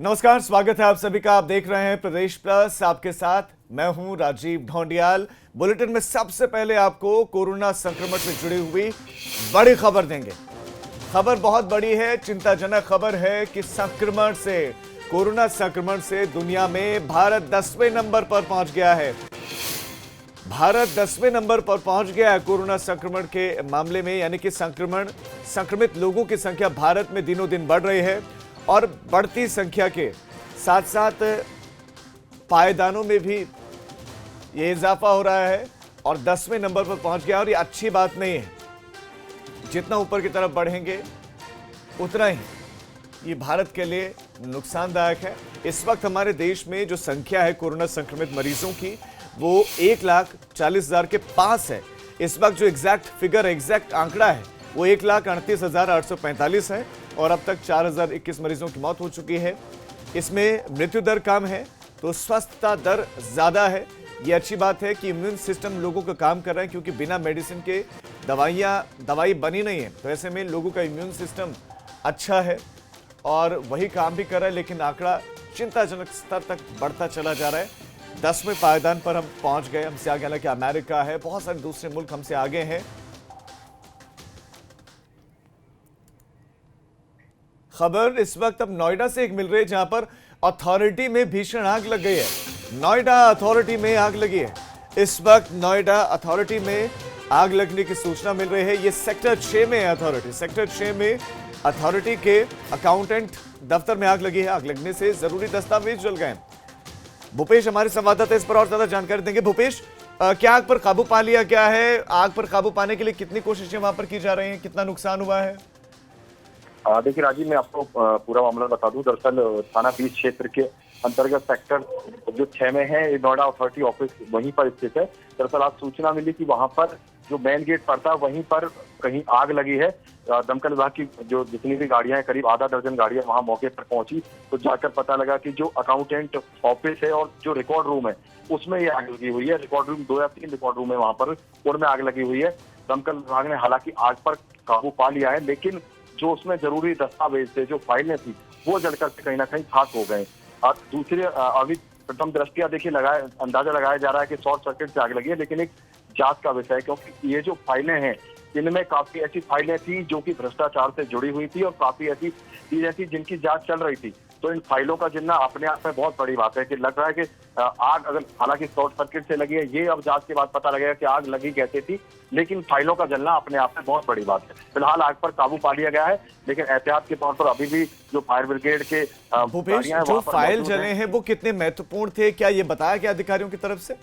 नमस्कार, स्वागत है आप सभी का। आप देख रहे हैं प्रदेश प्लस, आपके साथ मैं हूं राजीव ढोंडियाल। बुलेटिन में सबसे पहले आपको कोरोना संक्रमण से जुड़ी हुई बड़ी खबर देंगे। खबर बहुत बड़ी है, चिंताजनक खबर है कि कोरोना संक्रमण से दुनिया में भारत 10वें नंबर पर पहुंच गया है। भारत 10वें नंबर पर पहुंच गया है कोरोना संक्रमण के मामले में, यानी कि संक्रमित लोगों की संख्या भारत में दिनों दिन बढ़ रही है और बढ़ती संख्या के साथ साथ पायदानों में भी ये इजाफा हो रहा है और 10वें नंबर पर पहुंच गया। और ये अच्छी बात नहीं है, जितना ऊपर की तरफ बढ़ेंगे उतना ही ये भारत के लिए नुकसानदायक है। इस वक्त हमारे देश में जो संख्या है कोरोना संक्रमित मरीजों की, वो 1,40,000 के पास है। इस वक्त जो एग्जैक्ट आंकड़ा है वो 1,38,845 है और अब तक 4,021 मरीजों की मौत हो चुकी है। इसमें मृत्यु दर कम है तो स्वस्थता दर ज्यादा है। ये अच्छी बात है कि इम्यून सिस्टम लोगों का काम कर रहा है, क्योंकि बिना मेडिसिन के दवाई बनी नहीं है। तो ऐसे में लोगों का इम्यून सिस्टम अच्छा है और वही काम भी कर रहा है, लेकिन आंकड़ा चिंताजनक स्तर तक बढ़ता चला जा रहा है। 10वें पायदान पर हम पहुंच गए। हमसे आगे हालांकि अमेरिका है, बहुत सारे दूसरे मुल्क हमसे आगे हैं। खबर इस वक्त अब नोएडा से एक मिल रही है, जहां पर अथॉरिटी में भीषण आग लग गई है। नोएडा अथॉरिटी में आग लगी है। इस वक्त नोएडा अथॉरिटी में आग लगने की सूचना मिल रही है। ये सेक्टर 6 में है अथॉरिटी। सेक्टर 6 में अथॉरिटी के अकाउंटेंट दफ्तर में आग लगी है। आग लगने से जरूरी दस्तावेज जल गए। भूपेश हमारे संवाददाता इस पर और ज्यादा जानकारी देंगे। भूपेश, क्या आग पर काबू पा लिया गया है? आग पर काबू पाने के लिए कितनी कोशिशें वहां पर की जा रही हैं? कितना नुकसान हुआ है? देखिए राजीव, मैं आपको पूरा मामला बता दूं। दरअसल थाना 20 क्षेत्र के अंतर्गत सेक्टर जो 6 में है, नोएडा अथॉरिटी ऑफिस वहीं पर स्थित है। दरअसल आज सूचना मिली कि वहां पर जो मेन गेट पड़ता है वहीं पर कहीं आग लगी है। दमकल विभाग की जो जितनी भी गाड़ियां हैं, करीब आधा दर्जन गाड़ियां वहां मौके पर पहुंची तो जाकर पता लगा कि जो अकाउंटेंट ऑफिस है और जो रिकॉर्ड रूम है उसमें ये आग लगी हुई है। रिकॉर्ड रूम 2 या 3 रिकॉर्ड रूम है वहां पर, उनमें आग लगी हुई है। दमकल विभाग ने हालांकि आग पर काबू पा लिया है, लेकिन जो उसमें जरूरी दस्तावेज थे, जो फाइलें थी, वो जलकर कहीं ना कहीं खाक हो गए। और दूसरे अभी प्रथम दृष्टिया देखिए अंदाजा लगाया जा रहा है कि शॉर्ट सर्किट से आग लगी है, लेकिन एक जांच का विषय है, क्योंकि ये जो फाइलें हैं इनमें काफी ऐसी फाइलें थी जो कि भ्रष्टाचार से जुड़ी हुई थी और काफी ऐसी चीजें थी जिनकी जांच चल रही थी। तो इन फाइलों का जितना अपने आप में बहुत बड़ी बात है कि लग रहा है कि आग अगर हालांकि शॉर्ट सर्किट से लगी है, ये अब जांच के बाद पता लगेगा कि आग लगी कैसे थी, लेकिन फाइलों का जलना अपने आप में बहुत बड़ी बात है। फिलहाल आग पर काबू पा लिया गया है, लेकिन एहतियात के तौर पर अभी भी जो फायर ब्रिगेड के भूपेश, जो फाइल जले हैं वो कितने महत्वपूर्ण थे? क्या ये बताया गया अधिकारियों की तरफ से?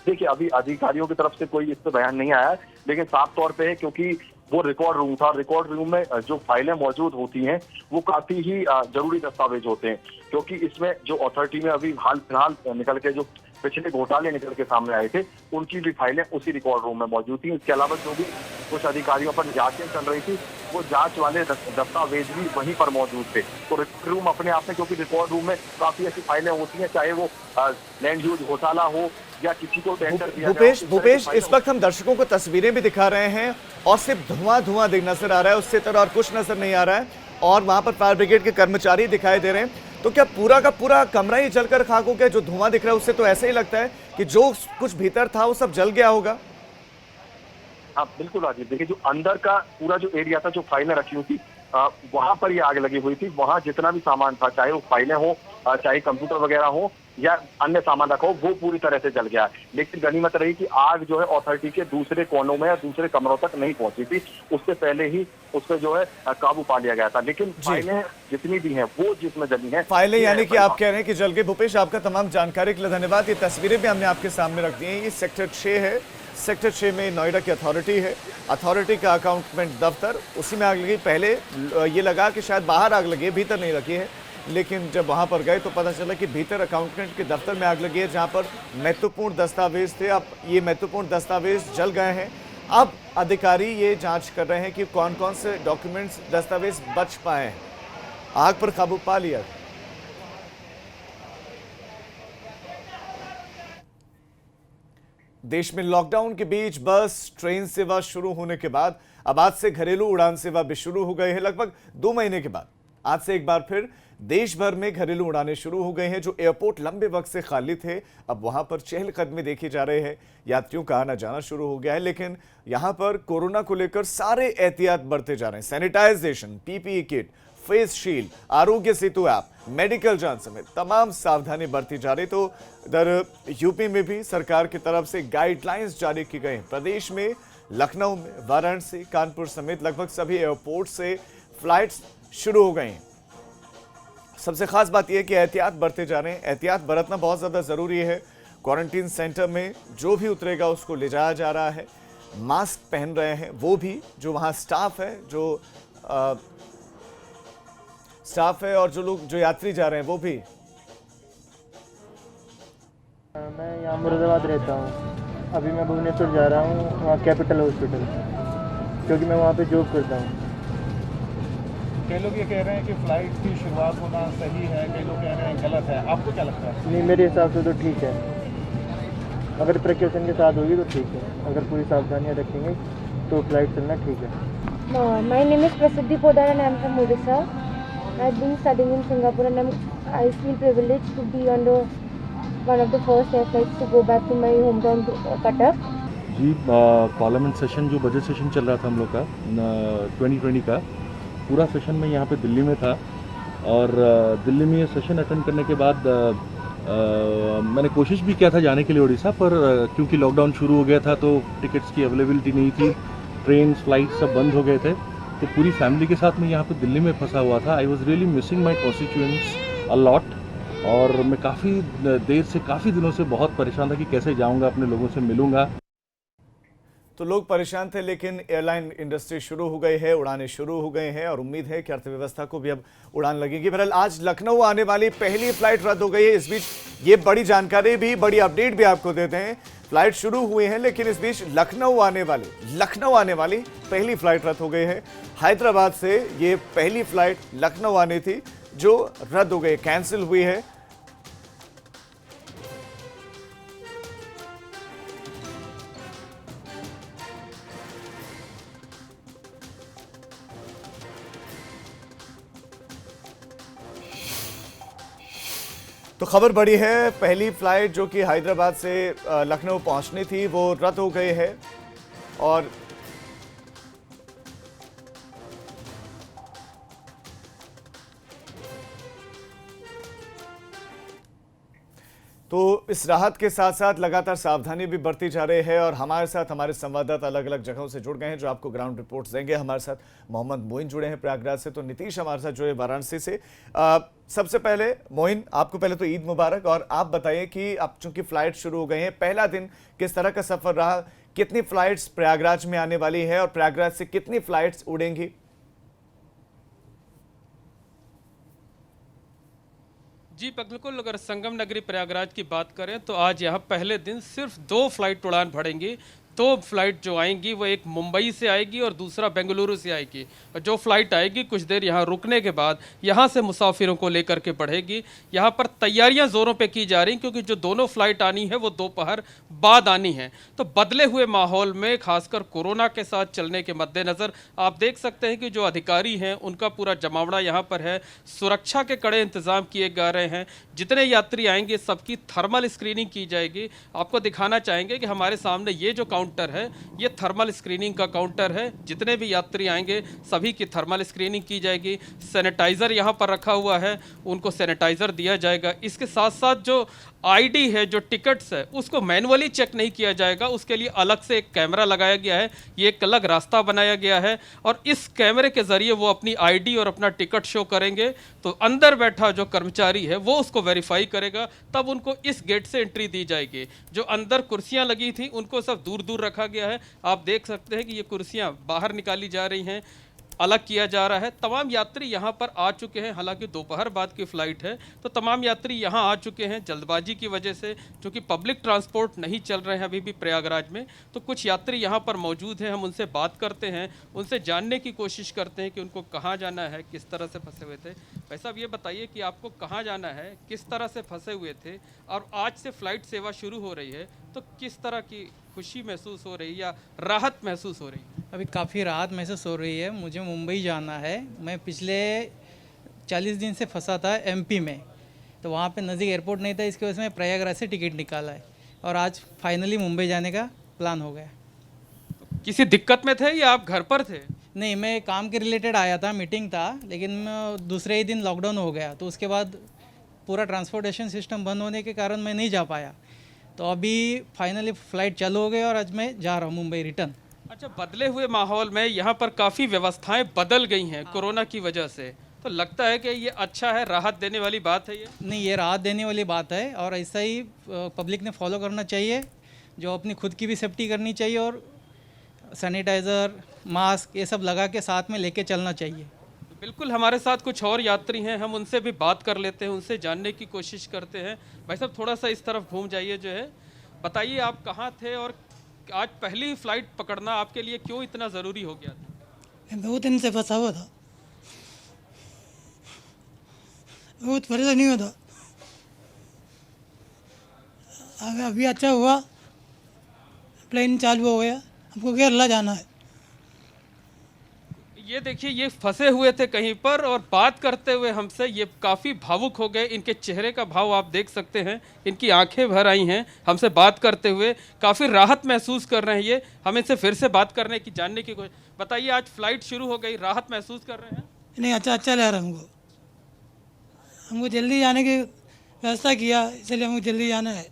देखिए, अभी अधिकारियों की तरफ से कोई इस पर बयान नहीं आया, लेकिन साफ तौर पे है क्योंकि वो रिकॉर्ड रूम था। रिकॉर्ड रूम में जो फाइलें मौजूद होती हैं वो काफी ही जरूरी दस्तावेज होते हैं, क्योंकि इसमें जो अथॉरिटी में अभी हाल फिलहाल निकल के जो पिछले घोटाले निकल के सामने आए थे, उनकी भी फाइलें उसी रिकॉर्ड रूम में मौजूद थी। इसके अलावा जो भी कुछ अधिकारियों पर जांचें चल रही थी, वो जांच वाले दस्तावेज भी वहीं पर मौजूद थे। तो रिकॉर्ड रूम अपने आप में, क्योंकि रिकॉर्ड रूम में काफी ऐसी फाइलें होती हैं, चाहे वो लैंड यूज घोटाला हो या किसी को टेंडर दिया गया। भूपेश, इस वक्त हम दर्शकों को तस्वीरें भी दिखा रहे हैं और सिर्फ धुआं नजर आ रहा है, उससे तरह और कुछ नजर नहीं आ रहा है, और वहां पर फायर ब्रिगेड के कर्मचारी दिखाई दे रहे हैं। तो क्या पूरा का पूरा कमरा ही जलकर खाक हो गया? जो धुआं दिख रहा है उससे तो ऐसा ही लगता है कि जो कुछ भीतर था वो सब जल गया होगा। हाँ बिल्कुल राजीव, देखिए जो अंदर का पूरा जो एरिया था, जो फाइलें रखी हुई थी, वहां पर ये आग लगी हुई थी। वहां जितना भी सामान था, चाहे वो फाइलें हो, चाहे कंप्यूटर वगैरह हो या अन्य सामान रखा हो, वो पूरी तरह से जल गया। लेकिन गनीमत रही कि आग जो है अथॉरिटी के दूसरे कोनों में या दूसरे कमरों तक नहीं पहुंची थी, उससे पहले ही उस पर जो है काबू पा लिया गया था। लेकिन फाइलें जितनी भी हैं वो जिसमें जली हैं फाइलें, यानी कि आप कह रहे हैं कि जल गई। भूपेश, आपका तमाम जानकारी के लिए धन्यवाद। ये तस्वीरें भी हमने आपके सामने रख दी हैं। ये सेक्टर 6 है। सेक्टर 6 में नोएडा की अथॉरिटी है। अथॉरिटी का अकाउंटमेंट दफ्तर, उसी में आग लगी। पहले ये लगा कि शायद बाहर आग लगी है, भीतर नहीं लगी है, लेकिन जब वहां पर गए तो पता चला कि भीतर अकाउंटेंट के दफ्तर में आग लगी है, जहां पर महत्वपूर्ण दस्तावेज थे। अब ये महत्वपूर्ण दस्तावेज जल गए हैं। अब अधिकारी ये जांच कर रहे हैं कि कौन कौन से डॉक्यूमेंट्स, दस्तावेज बच पाए हैं। आग पर काबू पा लिया। देश में लॉकडाउन के बीच बस ट्रेन सेवा शुरू होने के बाद अब आज से घरेलू उड़ान सेवा भी शुरू हो गई है। लगभग 2 महीने के बाद आज से एक बार फिर देश भर में घरेलू उड़ानें शुरू हो गई हैं। जो एयरपोर्ट लंबे वक्त से खाली थे, अब वहां पर चहलकदमी देखी जा रहे हैं। यात्रियों का आना जाना शुरू हो गया है, लेकिन यहां पर कोरोना को लेकर सारे एहतियात बरते जा रहे हैं। Sanitization, PPE kit, face shield, Aarogya Setu app, medical जांच समेत तमाम सावधानी बरती जा रही। तो इधर यूपी में भी सरकार की तरफ से गाइडलाइंस जारी की गई। प्रदेश में लखनऊ में, वाराणसी, कानपुर समेत लगभग सभी एयरपोर्ट से फ्लाइट्स शुरू हो गई हैं। सबसे खास बात यह है कि एहतियात बरते जा रहे हैं। एहतियात बरतना बहुत ज्यादा जरूरी है। क्वारंटीन सेंटर में जो भी उतरेगा उसको ले जाया जा रहा है। मास्क पहन रहे हैं वो भी जो वहां स्टाफ है, और जो यात्री जा रहे हैं वो भी। मैं यहाँ मुरादाबाद रहता हूँ। अभी मैं भुवनेश्वर जा रहा हूँ, वहाँ कैपिटल हॉस्पिटल, क्योंकि मैं वहाँ पे जॉब करता हूँ। कई लोग ये कह रहे हैं कि फ्लाइट की शुरुआत होना सही है, कई लोग कह रहे हैं गलत है। आपको क्या लगता है? नहीं, मेरे हिसाब से तो ठीक है। अगर प्रिकॉशन के साथ होगी तो ठीक है। अगर पूरी सावधानियाँ रखेंगे तो फ्लाइट चलना ठीक है। My name is Prasiddhi Podar and I am from Odisha. I've been studying in Singapore and I feel privileged to be on one of the first air flights to go back to my hometown Cuttack. जी, parliament session जो budget session चल रहा था हम लोग का 2020 का, पूरा सेशन में यहाँ पे दिल्ली में था। और दिल्ली में ये सेशन अटेंड करने के बाद मैंने कोशिश भी किया था जाने के लिए उड़ीसा, पर क्योंकि लॉकडाउन शुरू हो गया था तो टिकट्स की अवेलेबिलिटी नहीं थी, ट्रेन फ्लाइट सब बंद हो गए थे। तो पूरी फैमिली के साथ मैं यहाँ पे दिल्ली में फंसा हुआ था। I was really missing my constituents a lot. और मैं काफ़ी दिनों से बहुत परेशान था कि कैसे जाऊँगा, अपने लोगों से मिलूँगा। तो लोग परेशान थे, लेकिन एयरलाइन इंडस्ट्री शुरू हो गई है, उड़ानें शुरू हो गए हैं और उम्मीद है कि अर्थव्यवस्था को भी अब उड़ान लगेगी। बहरहाल आज लखनऊ आने वाली पहली फ्लाइट रद्द हो गई है। इस बीच ये बड़ी जानकारी भी, बड़ी अपडेट भी आपको देते हैं। फ्लाइट शुरू हुई है, लेकिन इस बीच लखनऊ आने वाली पहली फ्लाइट रद्द हो गई है। हैदराबाद से ये पहली फ्लाइट लखनऊ आनी थी जो रद्द हो गई, कैंसिल हुई है। तो खबर बड़ी है, पहली फ्लाइट जो कि हैदराबाद से लखनऊ पहुंचनी थी वो रद्द हो गई है। और तो इस राहत के साथ साथ लगातार सावधानी भी बरती जा रही है। और हमारे साथ हमारे संवाददाता अलग अलग जगहों से जुड़ गए हैं जो आपको ग्राउंड रिपोर्ट्स देंगे। हमारे साथ मोहम्मद मोइन जुड़े हैं प्रयागराज से, तो नीतीश हमारे साथ जुड़े वाराणसी से। सबसे पहले मोइन, आपको पहले तो ईद मुबारक। और आप बताइए कि अब चूंकि फ्लाइट शुरू हो गई है, पहला दिन किस तरह का सफर रहा, कितनी फ्लाइट्स प्रयागराज में आने वाली है और प्रयागराज से कितनी फ्लाइट्स उड़ेंगी? जी बिल्कुल, अगर संगम नगरी प्रयागराज की बात करें तो आज यहाँ पहले दिन सिर्फ 2 फ्लाइट उड़ान भरेंगी। 2 फ्लाइट जो आएंगी वो एक मुंबई से आएगी और दूसरा बेंगलुरु से आएगी। और जो फ्लाइट आएगी कुछ देर यहाँ रुकने के बाद यहाँ से मुसाफिरों को लेकर के बढ़ेगी। यहाँ पर तैयारियाँ ज़ोरों पे की जा रही, क्योंकि जो दोनों फ्लाइट आनी है वो दोपहर बाद आनी है। तो बदले हुए माहौल में, खासकर कोरोना के साथ चलने के मद्देनज़र, आप देख सकते हैं कि जो अधिकारी हैं उनका पूरा जमावड़ा यहाँ पर है। सुरक्षा के कड़े इंतज़ाम किए जा रहे हैं। जितने यात्री आएंगे सबकी थर्मल स्क्रीनिंग की जाएगी। आपको दिखाना चाहेंगे कि हमारे सामने ये जो काउंटर है ये थर्मल स्क्रीनिंग का काउंटर है। जितने भी यात्री आएंगे सभी की थर्मल स्क्रीनिंग की जाएगी। सैनिटाइज़र यहाँ पर रखा हुआ है, उनको सैनिटाइज़र दिया जाएगा। इसके साथ साथ जो आईडी है, जो टिकट्स है, उसको मैनुअली चेक नहीं किया जाएगा, उसके लिए अलग से एक कैमरा लगाया गया है। ये एक अलग रास्ता बनाया गया है और इस कैमरे के ज़रिए वो अपनी आईडी और अपना टिकट शो करेंगे। तो अंदर बैठा जो कर्मचारी है वो उसको वेरीफाई करेगा, तब उनको इस गेट से एंट्री दी जाएगी। जो अंदर कुर्सियां लगी थी उनको सब दूर दूर रखा गया है। आप देख सकते हैं कि ये कुर्सियां बाहर निकाली जा रही हैं, अलग किया जा रहा है। तमाम यात्री यहाँ पर आ चुके हैं, हालांकि दोपहर बाद की फ़्लाइट है तो तमाम यात्री यहाँ आ चुके हैं। जल्दबाजी की वजह से, क्योंकि पब्लिक ट्रांसपोर्ट नहीं चल रहे हैं अभी भी प्रयागराज में, तो कुछ यात्री यहाँ पर मौजूद हैं। हम उनसे बात करते हैं, उनसे जानने की कोशिश करते हैं कि उनको कहाँ जाना है, किस तरह से फंसे हुए थे। भाई साहब, ये बताइए कि आपको कहाँ जाना है, किस तरह से फंसे हुए थे, और आज से फ़्लाइट सेवा शुरू हो रही है तो किस तरह की खुशी महसूस हो रही है या राहत महसूस हो रही है? अभी काफ़ी राहत महसूस हो रही है। मुझे मुंबई जाना है। मैं पिछले 40 दिन से फंसा था एमपी में, तो वहाँ पे नज़दीक एयरपोर्ट नहीं था, इसकी वजह से मैं प्रयागराज से टिकट निकाला है और आज फाइनली मुंबई जाने का प्लान हो गया। किसी दिक्कत में थे या आप घर पर थे? नहीं, मैं काम के रिलेटेड आया था, मीटिंग था, लेकिन दूसरे ही दिन लॉकडाउन हो गया, तो उसके बाद पूरा ट्रांसपोर्टेशन सिस्टम बंद होने के कारण मैं नहीं जा पाया। तो अभी फाइनली फ़्लाइट चालू हो गई और आज मैं जा रहा हूँ मुंबई रिटर्न। अच्छा, बदले हुए माहौल में यहाँ पर काफ़ी व्यवस्थाएं बदल गई हैं कोरोना की वजह से, तो लगता है कि ये अच्छा है, राहत देने वाली बात है ये? नहीं, ये राहत देने वाली बात है और ऐसा ही पब्लिक ने फॉलो करना चाहिए, जो अपनी खुद की भी सेफ्टी करनी चाहिए और सैनिटाइज़र, मास्क ये सब लगा के साथ में लेके चलना चाहिए। बिल्कुल, हमारे साथ कुछ और यात्री हैं, हम उनसे भी बात कर लेते हैं, उनसे जानने की कोशिश करते हैं। भाई साहब, थोड़ा सा इस तरफ घूम जाइए जो है, बताइए आप कहाँ थे और आज पहली फ्लाइट पकड़ना आपके लिए क्यों इतना ज़रूरी हो गया था? मैं बहुत दिन से फंसा हुआ था, बहुत परेशानी हुआ था। अभी अच्छा हुआ, प्लेन चालू हो गया, हमको केरला जाना है। ये देखिए, ये फंसे हुए थे कहीं पर और बात करते हुए हमसे ये काफ़ी भावुक हो गए। इनके चेहरे का भाव आप देख सकते हैं, इनकी आंखें भर आई हैं हमसे बात करते हुए, काफ़ी राहत महसूस कर रहे हैं ये। हम इनसे फिर से बात करने की, जानने की कोशिश। बताइए, आज फ्लाइट शुरू हो गई, राहत महसूस कर रहे हैं? नहीं, अच्छा लग रहा है हमको जल्दी जाने की व्यवस्था किया, इसलिए हमको जल्दी जाना है।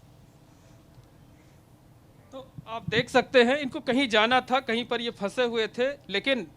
तो आप देख सकते हैं, इनको कहीं जाना था, कहीं पर ये फंसे हुए थे, लेकिन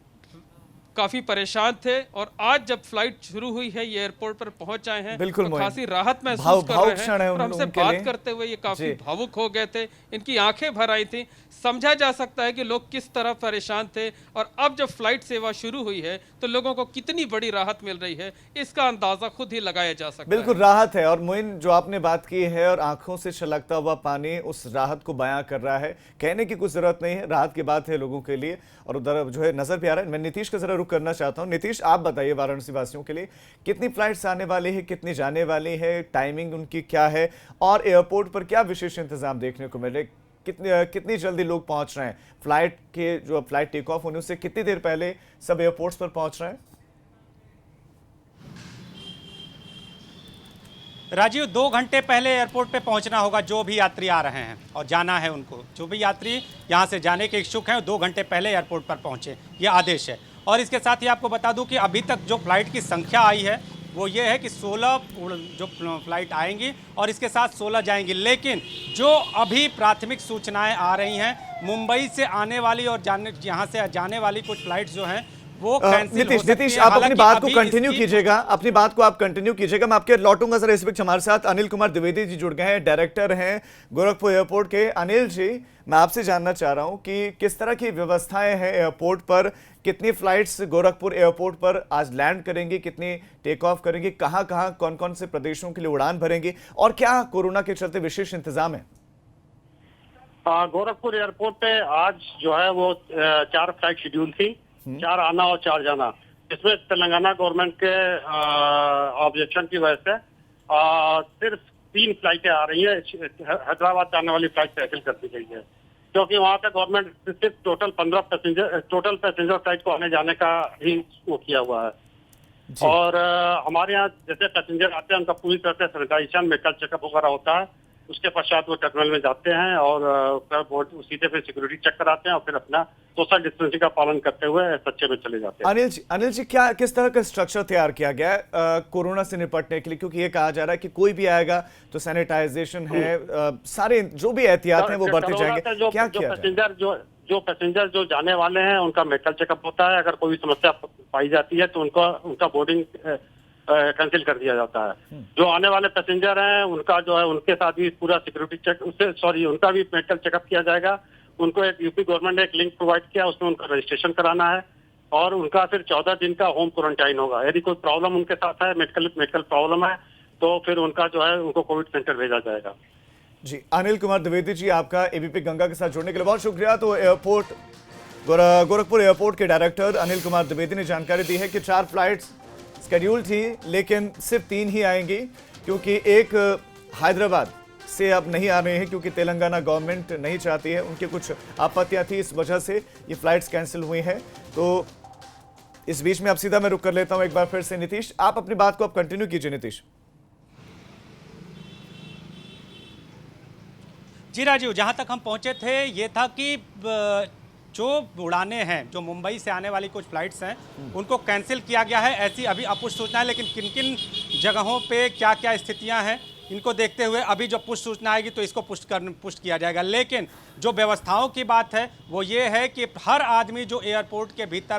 काफी परेशान थे और आज जब फ्लाइट शुरू हुई है, ये एयरपोर्ट पर पहुंच आए हैं, बिल्कुल तो खासी राहत महसूस कर रहे हैं और हमसे बात करते हुए ये काफी भावुक हो गए थे, इनकी आंखें भर आई थी। समझा जा सकता है कि लोग किस तरह परेशान थे और अब जब फ्लाइट सेवा शुरू हुई है तो लोगों को कितनी बड़ी राहत मिल रही है, इसका अंदाजा खुद ही लगाया जा सकता है। बिल्कुल राहत है। और मोइन, जो आपने बात की है और आंखों से छलकता हुआ पानी उस राहत को बयां कर रहा है, कहने की कुछ जरूरत नहीं है, राहत की बात है लोगों के लिए। और उधर जो है नजर भी आ रहा है, मैं नीतीश का जरा रुख करना चाहता हूँ। नीतीश, आप बताइए वाराणसी वासियों के लिए कितनी फ्लाइट्स आने वाली है, कितनी जाने वाली है, टाइमिंग उनकी क्या है और एयरपोर्ट पर क्या विशेष इंतजाम देखने को मिल रहे, कितनी जल्दी लोग पहुंच रहे हैं? फ्लाइट के जो फ्लाइट टेक ऑफ होने से कितनी देर पहले सब एयरपोर्ट्स पर पहुंच रहे हैं? राजीव, 2 घंटे पहले एयरपोर्ट पे पहुंचना होगा जो भी यात्री आ रहे हैं और जाना है उनको। जो भी यात्री यहां से जाने के इच्छुक हैं 2 घंटे पहले एयरपोर्ट पर पहुंचे, ये आदेश है। और इसके साथ ही आपको बता दूं कि अभी तक जो फ्लाइट की संख्या आई है वो ये है कि 16 जो फ्लाइट आएंगी और इसके साथ 16 जाएंगी। लेकिन जो अभी प्राथमिक सूचनाएं आ रही हैं, मुंबई से आने वाली और यहाँ से जाने वाली कुछ फ्लाइट्स जो हैं वो कैंसिल हो सकती हैं। नीतीश, आप अपनी बात को कंटिन्यू कीजिएगा, अपनी बात को आप कंटिन्यू कीजिएगा। मैं आपके लौटूंगा जरा इस बीच हमारे साथ अनिल कुमार द्विवेदी जी जुड़ गए हैं, डायरेक्टर हैं गोरखपुर एयरपोर्ट के। अनिल जी, मैं आपसे जानना चाह रहा हूं कि किस तरह की व्यवस्थाएं हैं एयरपोर्ट पर, कितनी फ्लाइट्स गोरखपुर एयरपोर्ट पर आज लैंड करेंगी, कितनी टेक ऑफ करेंगी, कहां कौन कौन से प्रदेशों के लिए उड़ान भरेंगी और क्या कोरोना के चलते विशेष इंतजाम है? गोरखपुर एयरपोर्ट पे आज जो है वो 4 फ्लाइट शेड्यूल थी, 4 आना और 4 जाना। इसमें तेलंगाना गवर्नमेंट के ऑब्जेक्शन की वजह से सिर्फ 3 फ्लाइटें आ रही है। हैदराबाद जाने वाली फ्लाइट कैंसिल कर दी गई है क्योंकि वहाँ पे गवर्नमेंट सिर्फ टोटल पैसेंजर फ्लाइट को आने जाने का ही वो किया हुआ है। और हमारे यहाँ जैसे पैसेंजर आते हैं उनका पूरी तरह से सैनिटाइजेशन, मेडिकल चेकअप वगैरह होता है। उसके पश्चात वो टर्मिनल में जाते हैं और सीधे फिर सिक्योरिटी चेक कराते हैं और फिर अपना सोशल डिस्टेंसिंग का पालन करते हुए सच्चे में चले जाते हैं। अनिल जी, क्या किस तरह का स्ट्रक्चर तैयार किया गया है कोरोना से निपटने के लिए? क्योंकि ये कहा जा रहा है कि कोई भी आएगा तो सैनिटाइजेशन है, सारे जो भी एहतियात हैं वो बरते जाएंगे। क्या किया जो पैसेंजर जो जाने वाले हैं उनका मेडिकल चेकअप होता है। अगर कोई समस्या पाई जाती है तो उनका बोर्डिंग कैंसिल कर दिया जाता है। जो आने वाले पैसेंजर हैं उनका जो है उनके साथ भी पूरा सिक्योरिटी चेक उनका भी मेडिकल चेकअप किया जाएगा। उनको एक यूपी गवर्नमेंट ने एक लिंक प्रोवाइड किया, उसमें उनका रजिस्ट्रेशन कराना है और उनका फिर 14 दिन का होम क्वारंटाइन होगा। यदि कोई प्रॉब्लम उनके साथ है, मेडिकल प्रॉब्लम है, तो फिर उनका जो है उनको कोविड सेंटर भेजा जाएगा। जी, अनिल कुमार द्विवेदी जी, आपका एबीपी गंगा के साथ जुड़ने के लिए बहुत शुक्रिया। तो गोरखपुर एयरपोर्ट के डायरेक्टर अनिल कुमार द्विवेदी ने जानकारी दी है कि 4 फ्लाइट्स शेड्यूल थी लेकिन सिर्फ 3 ही आएंगी क्योंकि एक हैदराबाद से अब नहीं आ रहे हैं क्योंकि तेलंगाना गवर्नमेंट नहीं चाहती है, उनकी कुछ आपत्तियां थी, इस वजह से ये फ्लाइट्स कैंसिल हुई हैं। तो इस बीच में अब सीधा मैं रुक कर लेता हूं एक बार फिर से नीतीश, आप अपनी बात को अब कंटिन्यू कीजिए नीतीश। जी राजीव, जहाँ तक हम पहुँचे थे ये था कि जो उड़ानें हैं, जो मुंबई से आने वाली कुछ फ्लाइट्स हैं, उनको कैंसिल किया गया है। ऐसी अभी अपुष्ट सूचना है, लेकिन किन किन जगहों पे क्या क्या स्थितियां हैं इनको देखते हुए अभी जब पुष्ट सूचना आएगी तो इसको पुष्ट किया जाएगा। लेकिन जो व्यवस्थाओं की बात है वो ये है कि हर आदमी जो एयरपोर्ट के भीतर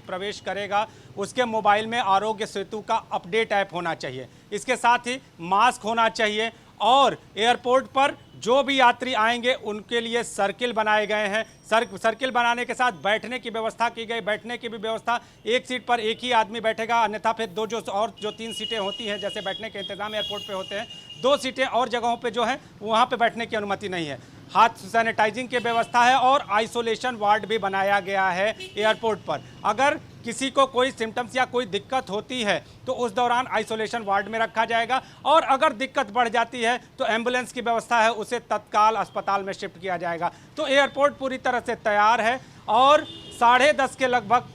प्रवेश करेगा उसके मोबाइल में आरोग्य सेतु का अपडेट ऐप होना चाहिए। इसके साथ ही मास्क होना चाहिए और एयरपोर्ट पर जो भी यात्री आएंगे उनके लिए सर्किल बनाए गए हैं। सर्किल बनाने के साथ बैठने की व्यवस्था की गई। बैठने की भी व्यवस्था, एक सीट पर एक ही आदमी बैठेगा, अन्यथा फिर जो 3 सीटें होती हैं, जैसे बैठने के इंतजाम एयरपोर्ट पे होते हैं, 2 सीटें और जगहों पे जो है वहाँ पे बैठने की अनुमति नहीं है। हाथ सैनिटाइजिंग की व्यवस्था है और आइसोलेशन वार्ड भी बनाया गया है एयरपोर्ट पर। अगर किसी को कोई सिम्टम्स या कोई दिक्कत होती है तो उस दौरान आइसोलेशन वार्ड में रखा जाएगा और अगर दिक्कत बढ़ जाती है तो एम्बुलेंस की व्यवस्था है, उसे तत्काल अस्पताल में शिफ्ट किया जाएगा। तो एयरपोर्ट पूरी तरह से तैयार है और 10:30 के लगभग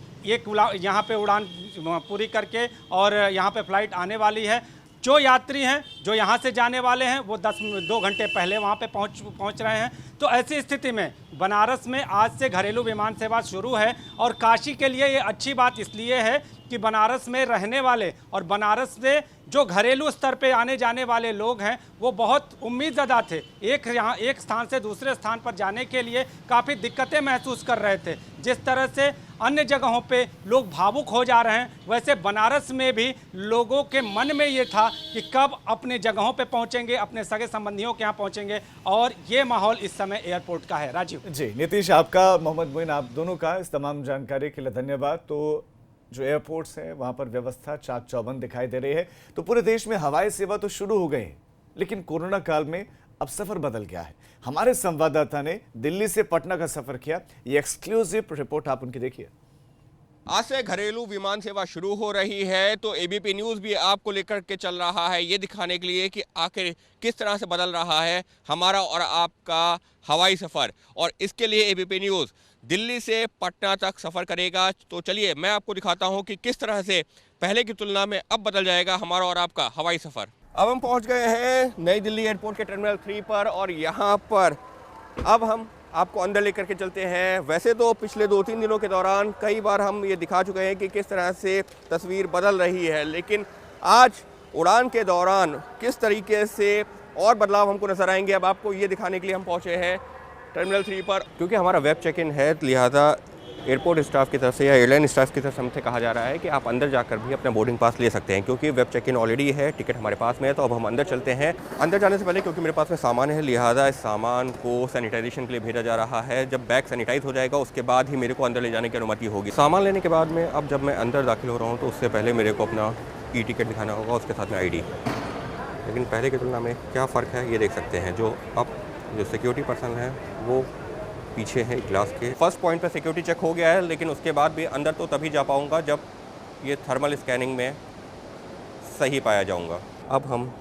यहाँ पे उड़ान पूरी करके और यहाँ पे फ्लाइट आने वाली है। जो यात्री हैं जो यहाँ से जाने वाले हैं वो 2 घंटे पहले वहाँ पे पहुँच रहे हैं। तो ऐसी स्थिति में बनारस में आज से घरेलू विमान सेवा शुरू है और काशी के लिए ये अच्छी बात इसलिए है कि बनारस में रहने वाले और बनारस से जो घरेलू स्तर पे आने जाने वाले लोग हैं वो बहुत उम्मीदज़दा थे। एक स्थान से दूसरे स्थान पर जाने के लिए काफ़ी दिक्कतें महसूस कर रहे थे। जिस तरह से अन्य जगहों पे लोग भावुक हो जा रहे हैं, वैसे बनारस में भी लोगों के मन में ये था कि कब अपने जगहों पे पहुंचेंगे, अपने सगे संबंधियों के यहाँ पहुंचेंगे और ये माहौल इस समय एयरपोर्ट का है। राजीव जी, नीतीश आपका, मोहम्मद मोइन आप दोनों का इस तमाम जानकारी के लिए धन्यवाद। तो जो एयरपोर्ट्स हैं वहां पर व्यवस्था चाक चौबंद दिखाई दे रही है। तो पूरे देश में हवाई सेवा तो शुरू हो गई है, लेकिन कोरोना काल में अब सफर बदल गया है। हमारे संवाददाता ने दिल्ली से पटना का सफर किया, ये एक्सक्लूसिव रिपोर्ट आप उनकी देखिए। आज से घरेलू विमान सेवा शुरू हो रही है तो एबीपी न्यूज़ भी आपको लेकर के चल रहा है, ये दिखाने के लिए कि आखिर किस तरह से बदल रहा है हमारा और आपका हवाई सफ़र। और इसके लिए एबीपी न्यूज़ दिल्ली से पटना तक सफ़र करेगा। तो चलिए मैं आपको दिखाता हूँ कि किस तरह से पहले की तुलना में अब बदल जाएगा हमारा और आपका हवाई सफ़र। अब हम पहुँच गए हैं नई दिल्ली एयरपोर्ट के टर्मिनल 3 पर और यहाँ पर अब हम आपको अंदर लेकर के चलते हैं। वैसे तो पिछले 2-3 दिनों के दौरान कई बार हम ये दिखा चुके हैं कि किस तरह से तस्वीर बदल रही है, लेकिन आज उड़ान के दौरान किस तरीके से और बदलाव हमको नजर आएंगे, अब आपको ये दिखाने के लिए हम पहुंचे हैं टर्मिनल 3 पर। क्योंकि हमारा वेब चेक इन है, लिहाजा एयरपोर्ट स्टाफ की तरफ से या एयरलाइन स्टाफ की तरफ से हमसे कहा जा रहा है कि आप अंदर जाकर भी अपना बोर्डिंग पास ले सकते हैं। क्योंकि वेब चेक इन ऑलरेडी है, टिकट हमारे पास में है, तो अब हम अंदर चलते हैं। अंदर जाने से पहले क्योंकि मेरे पास में सामान है, लिहाजा इस सामान को सैनिटाइजेशन के लिए भेजा जा रहा है। जब बैग सैनिटाइज हो जाएगा उसके बाद ही मेरे को अंदर ले जाने की अनुमति होगी। सामान लेने के बाद में अब जब मैं अंदर दाखिल हो रहा हूँ तो उससे पहले मेरे को अपना टिकट दिखाना होगा, उसके साथ में ID। लेकिन पहले की तुलना में क्या फ़र्क है ये देख सकते हैं। जो सिक्योरिटी पर्सन है वो पीछे है ग्लास के। फर्स्ट पॉइंट पे सिक्योरिटी चेक हो गया है, लेकिन उसके बाद भी अंदर तो तभी जा पाऊंगा जब ये थर्मल स्कैनिंग में सही पाया जाऊंगा। अब हम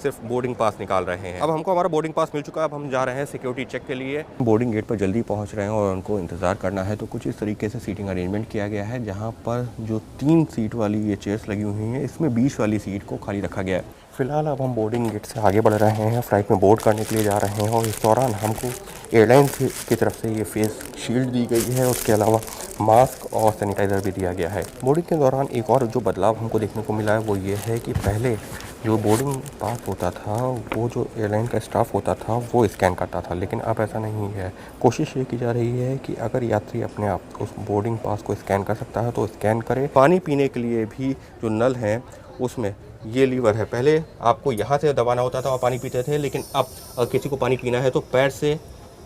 सिर्फ बोर्डिंग पास निकाल रहे हैं। अब हमको हमारा बोर्डिंग पास मिल चुका है, अब हम जा रहे हैं सिक्योरिटी चेक के लिए। बोर्डिंग गेट पर जल्दी पहुंच रहे हैं और उनको इंतज़ार करना है। तो कुछ इस तरीके से सीटिंग अरेंजमेंट किया गया है, जहाँ पर जो 3 सीट वाली ये चेयर्स लगी हुई हैं, इसमें 20 वाली सीट को खाली रखा गया है। फ़िलहाल अब हम बोर्डिंग गेट से आगे बढ़ रहे हैं, फ़्लाइट में बोर्ड करने के लिए जा रहे हैं। और इस दौरान हमको एयरलाइन की तरफ से ये फेस शील्ड दी गई है, उसके अलावा मास्क और सैनिटाइज़र भी दिया गया है। बोर्डिंग के दौरान एक और जो बदलाव हमको देखने को मिला है वो ये है कि पहले जो बोर्डिंग पास होता था वो जो एयरलाइन का स्टाफ होता था वो स्कैन करता था, लेकिन अब ऐसा नहीं है। कोशिश ये की जा रही है कि अगर यात्री अपने आप उस बोर्डिंग पास को स्कैन कर सकता है तो स्कैन करे। पानी पीने के लिए भी जो नल हैं उसमें ये लीवर है। पहले आपको यहाँ से दबाना होता था और पानी पीते थे, लेकिन अब अगर किसी को पानी पीना है तो पैर से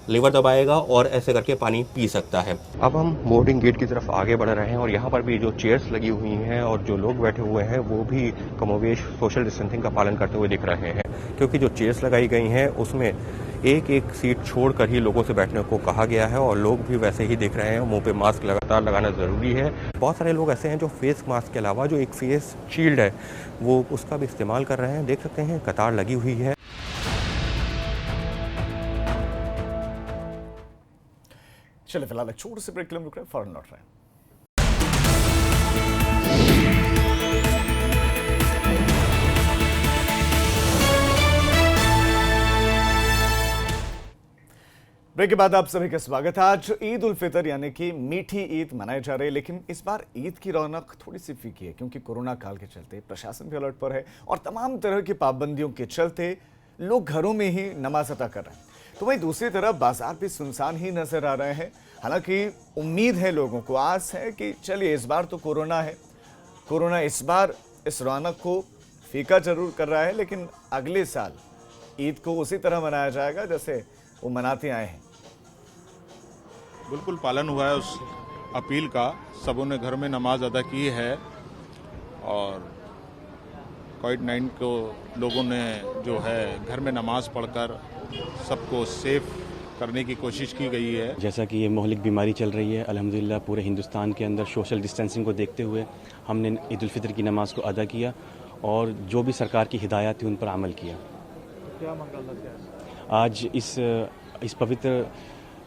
लीवर दबाएगा और ऐसे करके पानी पी सकता है। अब हम बोर्डिंग गेट की तरफ आगे बढ़ रहे हैं और यहाँ पर भी जो चेयर्स लगी हुई हैं और जो लोग बैठे हुए हैं वो भी कमोवेश सोशल डिस्टेंसिंग का पालन करते हुए दिख रहे हैं। क्योंकि जो चेयर्स लगाई गई हैं उसमें एक सीट छोड़कर ही लोगों से बैठने को कहा गया है और लोग भी वैसे ही दिख रहे हैं। मुंह पे मास्क लगातार लगाना ज़रूरी है। बहुत सारे लोग ऐसे हैं जो फेस मास्क के अलावा जो एक फेस शील्ड है वो उसका भी इस्तेमाल कर रहे हैं। देख सकते हैं कतार लगी हुई है। चलिए फिलहाल एक छोटे से ब्रेक के लिए रुक रहे हैं, फौरन लौट रहे हैं। ब्रेक के बाद आप सभी का स्वागत है। आज ईद उल फितर यानी कि मीठी ईद मनाई जा रही है, लेकिन इस बार ईद की रौनक थोड़ी सी फीकी है क्योंकि कोरोना काल के चलते प्रशासन भी अलर्ट पर है और तमाम तरह की पाबंदियों के चलते लोग घरों में ही नमाज अदा कर रहे हैं। तो वहीं दूसरी तरफ बाजार भी सुनसान ही नजर आ रहे हैं। हालांकि उम्मीद है, लोगों को आस है कि चलिए इस बार तो कोरोना है, कोरोना इस बार इस रौनक को फीका जरूर कर रहा है, लेकिन अगले साल ईद को उसी तरह मनाया जाएगा जैसे वो मनाते आए हैं। बिल्कुल पालन हुआ है उस अपील का, सबों ने घर में नमाज अदा की है और कोविड-19 को लोगों ने जो है घर में नमाज पढ़कर सबको सेफ करने की कोशिश की गई है। जैसा कि ये मोहलिक बीमारी चल रही है, अल्हम्दुलिल्लाह पूरे हिंदुस्तान के अंदर सोशल डिस्टेंसिंग को देखते हुए हमने ईद उल फितर की नमाज को अदा किया और जो भी सरकार की हिदायत थी उन पर अमल किया। क्या मंगल है आज इस पवित्र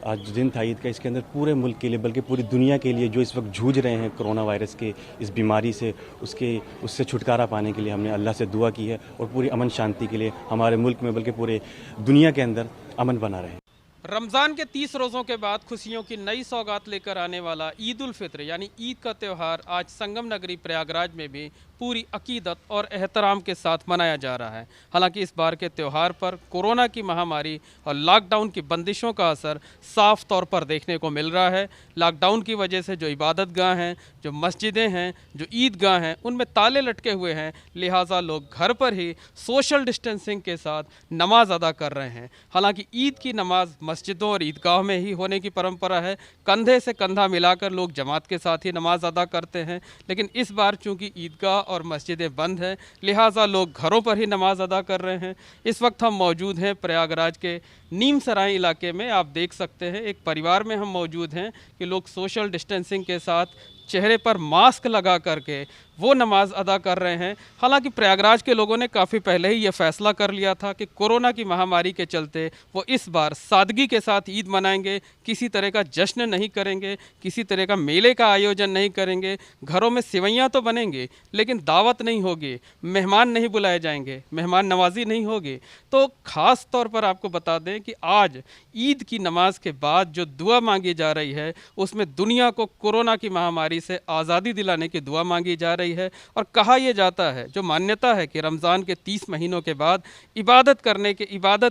आज दिन था ईद का, इसके अंदर पूरे मुल्क के लिए बल्कि पूरी दुनिया के लिए जो इस वक्त जूझ रहे हैं कोरोना वायरस के इस बीमारी से, उससे छुटकारा पाने के लिए हमने अल्लाह से दुआ की है और पूरी अमन शांति के लिए हमारे मुल्क में बल्कि पूरे दुनिया के अंदर अमन बना रहे। रमज़ान के 30 रोज़ों के बाद खुशियों की नई सौगात लेकर आने वाला ईद उल फितर यानी ईद का त्यौहार आज संगम नगरी प्रयागराज में भी पूरी अकीदत और एहतराम के साथ मनाया जा रहा है। हालांकि इस बार के त्यौहार पर कोरोना की महामारी और लॉकडाउन की बंदिशों का असर साफ तौर पर देखने को मिल रहा है। लॉकडाउन की वजह से जो इबादतगाह हैं, जो मस्जिदें हैं, जो ईदगाह हैं, उनमें ताले लटके हुए हैं, लिहाजा लोग घर पर ही सोशल डिस्टेंसिंग के साथ नमाज अदा कर रहे हैं। हालांकि ईद की नमाज मस्जिदों और ईदगाह में ही होने की परंपरा है, कंधे से कंधा मिलाकर लोग जमात के साथ ही नमाज अदा करते हैं, लेकिन इस बार चूँकि ईदगाह और मस्जिदें बंद हैं, लिहाजा लोग घरों पर ही नमाज अदा कर रहे हैं। इस वक्त हम मौजूद हैं प्रयागराज के नीम सराय इलाके में। आप देख सकते हैं एक परिवार में हम मौजूद हैं कि लोग सोशल डिस्टेंसिंग के साथ चेहरे पर मास्क लगा करके वो नमाज अदा कर रहे हैं। हालांकि प्रयागराज के लोगों ने काफ़ी पहले ही ये फैसला कर लिया था कि कोरोना की महामारी के चलते वो इस बार सादगी के साथ ईद मनाएंगे, किसी तरह का जश्न नहीं करेंगे, किसी तरह का मेले का आयोजन नहीं करेंगे। घरों में सेवैयाँ तो बनेंगी लेकिन दावत नहीं होगी, मेहमान नहीं बुलाए जाएंगे, मेहमान नवाजी नहीं होगी। तो ख़ास तौर पर आपको बता दें कि आज ईद की नमाज के बाद जो दुआ मांगी जा रही है उसमें दुनिया को कोरोना की महामारी से आज़ादी दिलाने की दुआ मांगी जा रही है। और कहा यह जाता है, जो मान्यता है कि रमज़ान के 30 महीनों के बाद इबादत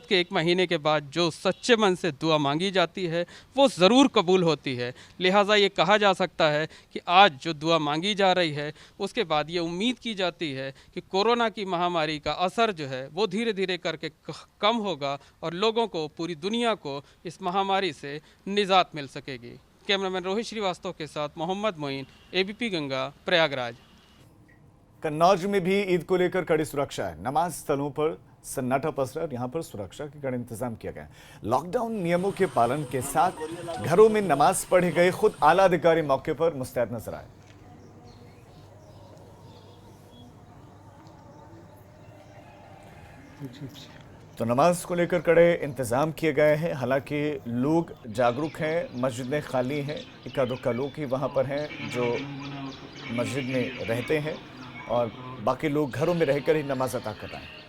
के 1 महीने के बाद जो सच्चे मन से दुआ मांगी जाती है वो ज़रूर कबूल होती है। लिहाजा ये कहा जा सकता है कि आज जो दुआ मांगी जा रही है उसके बाद ये उम्मीद की जाती है कि कोरोना की महामारी का असर जो है वो धीरे धीरे करके कम होगा और लोगों को, पूरी दुनिया को इस महामारी से निजात मिल सकेगी। कैमरामैन रोहित श्रीवास्तव के साथ मोहम्मद मोइन, एबीपी गंगा, प्रयागराज। कन्नौज में भी ईद को लेकर कड़ी सुरक्षा है। नमाज स्थलों पर सन्नाटा पसरा, यहाँ पर सुरक्षा के कड़े इंतजाम किया गया। लॉकडाउन नियमों के पालन के साथ घरों में नमाज पढ़े गए खुद आला अधिकारी मौके पर मुस्तैद नजर आए। तो नमाज को लेकर कड़े इंतजाम किए गए हैं। हालांकि लोग जागरूक हैं, मस्जिदें खाली हैं, इक्का दुक्का लोग ही वहां पर हैं जो मस्जिद में रहते हैं और बाकी लोग घरों में रहकर ही नमाज अदा कर रहे हैं।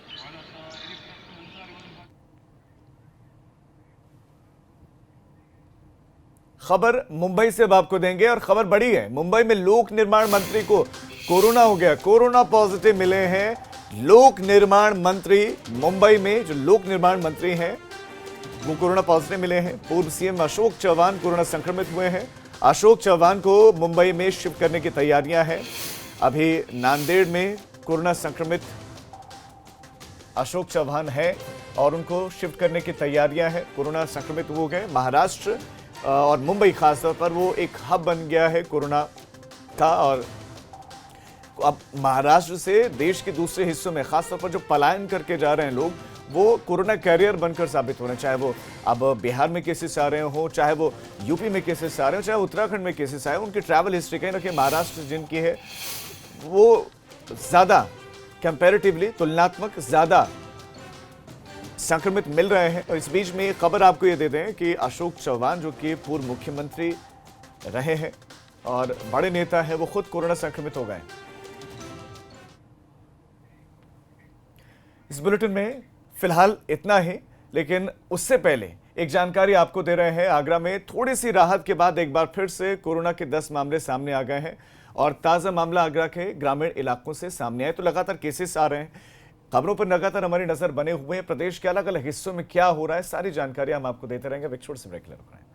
खबर मुंबई से अब आपको देंगे और खबर बड़ी है। मुंबई में लोक निर्माण मंत्री को कोरोना हो गया, कोरोना पॉजिटिव मिले हैं। लोक निर्माण मंत्री मुंबई में जो लोक निर्माण मंत्री हैं वो कोरोना पॉजिटिव मिले हैं। पूर्व सीएम अशोक चौहान कोरोना संक्रमित हुए हैं। अशोक चौहान को मुंबई में शिफ्ट करने की तैयारियां हैं। अभी नांदेड़ में कोरोना संक्रमित अशोक चौहान है और उनको शिफ्ट करने की तैयारियां हैं। कोरोना संक्रमित हो गए। महाराष्ट्र और मुंबई खासतौर पर वो एक हब बन गया है कोरोना का और अब महाराष्ट्र से देश के दूसरे हिस्सों में खासतौर पर जो पलायन करके जा रहे हैं लोग, वो कोरोना कैरियर बनकर साबित हो रहे हैं। चाहे वो अब बिहार में केसेस आ रहे हो, चाहे वो यूपी में केसेस आ रहे हो, चाहे उत्तराखंड में केसेस आए, उनकी ट्रैवल हिस्ट्री कहीं ना कहीं महाराष्ट्र जिनकी है वो ज़्यादा कंपैरेटिवली, तुलनात्मक ज़्यादा संक्रमित मिल रहे हैं। और इस बीच में एक खबर आपको ये दे दें कि अशोक चौहान जो कि पूर्व मुख्यमंत्री रहे हैं और बड़े नेता हैं, वो खुद कोरोना संक्रमित हो गए। इस बुलेटिन में फिलहाल इतना ही, लेकिन उससे पहले एक जानकारी आपको दे रहे हैं। आगरा में थोड़ी सी राहत के बाद एक बार फिर से कोरोना के 10 मामले सामने आ गए हैं और ताज़ा मामला आगरा के ग्रामीण इलाकों से सामने आए। तो लगातार केसेस आ रहे हैं। खबरों पर लगातार हमारी नजर बने हुए हैं। प्रदेश के अलग अलग हिस्सों में क्या हो रहा है, सारी जानकारी हम आपको देते रहेंगे। एक छोटे से ब्रेक ले रहे हैं।